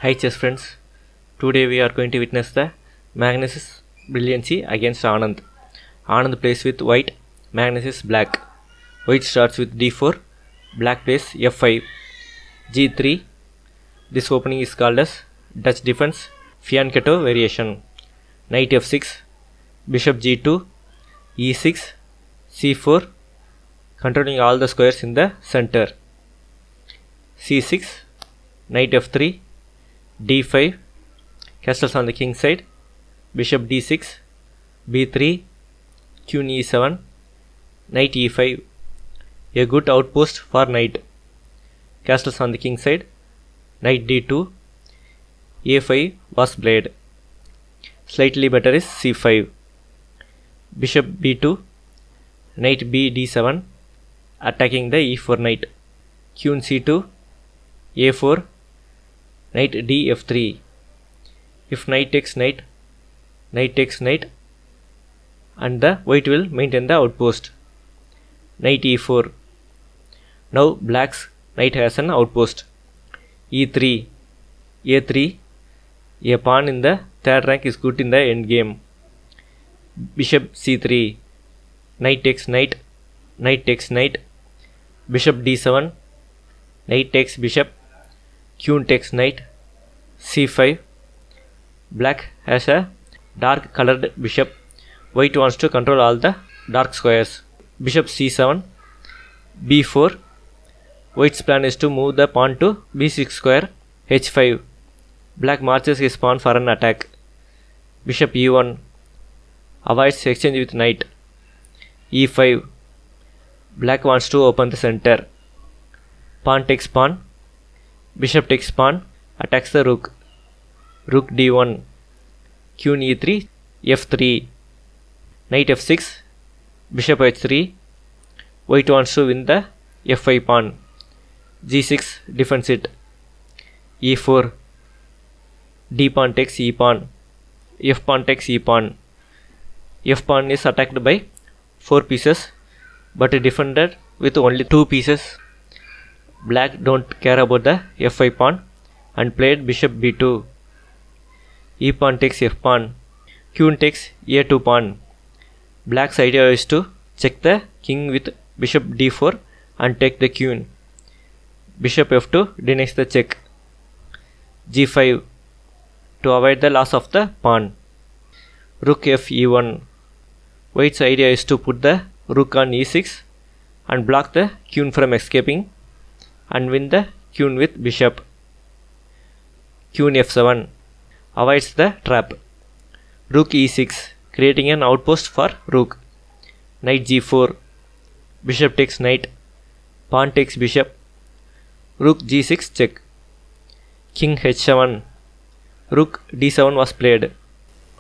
Hi chess friends, today we are going to witness the Magnus' brilliancy against Anand. Anand plays with white, Magnus is black. White starts with d4, black plays f5, g3. This opening is called as Dutch defense fianchetto variation. Knight f6, bishop g2, e6, c4, controlling all the squares in the center. c6, knight f3, d5, castles on the king side, bishop d6, b3, queen e7, knight e5, a good outpost for knight. Castles on the king side, knight d2, a5 was played. Slightly better is c5, bishop b2, knight b d7, attacking the e4 knight, queen c2, a4, knight d f3. If knight takes knight, knight takes knight, and the white will maintain the outpost. Knight e4. Now black's knight has an outpost. e3, a3. A pawn in the third rank is good in the endgame. Bishop c3, knight takes knight, knight takes knight, bishop d7, knight takes bishop, queen takes knight, c5. Black has a dark colored bishop. White wants to control all the dark squares. Bishop c7, b4. White's plan is to move the pawn to b6 square, h5. Black marches his pawn for an attack. Bishop e1, avoids exchange with knight. e5. Black wants to open the center. Pawn takes pawn. Bishop takes pawn, attacks the rook. Rook d1, queen e3, f3, knight f6, bishop h3. White wants to win the f5 pawn. g6 defends it. e4, d pawn takes e pawn, f pawn takes e pawn. F pawn is attacked by 4 pieces but defended with only 2 pieces. Black don't care about the f5 pawn and played bishop b2. E pawn takes f pawn, queen takes a2 pawn. Black's idea is to check the king with bishop d4 and take the queen. Bishop f2 denies the check. g5, to avoid the loss of the pawn. Rook f e1. White's idea is to put the rook on e6 and block the queen from escaping and win the queen with bishop. Queen f7 avoids the trap. Rook e6, creating an outpost for rook. Knight g4, bishop takes knight, pawn takes bishop, rook g6 check. King h7, rook d7 was played.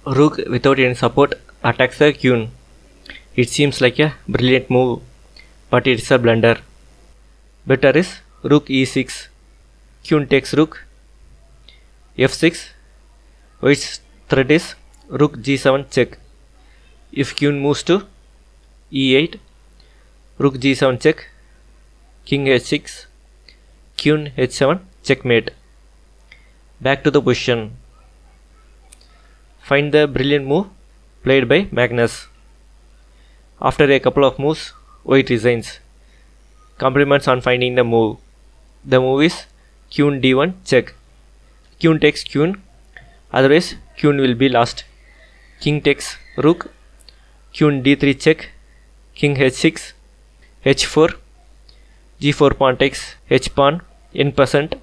Rook without any support attacks the queen. It seems like a brilliant move, but it is a blunder. Better is rook e6, queen takes rook, f6. White's threat is rook g7 check. If queen moves to e8, rook g7 check, king h6, queen h7 checkmate. Back to the position. Find the brilliant move played by Magnus. After a couple of moves, white resigns. Compliments on finding the move. The move is queen d1 check. Queen takes queen, otherwise queen will be lost. King takes rook, queen d3 check, king h6, h4, g4 pawn takes h pawn in percent.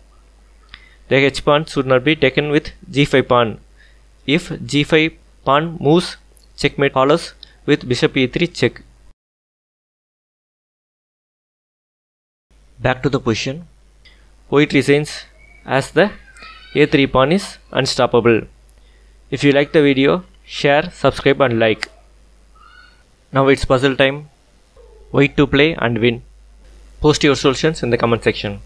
The h pawn should not be taken with g5 pawn. If g5 pawn moves, checkmate follows with bishop e3 check. Back to the position. White resigns as the a3 pawn is unstoppable. If you like the video, share, subscribe and like. Now it's puzzle time. White to play and win. Post your solutions in the comment section.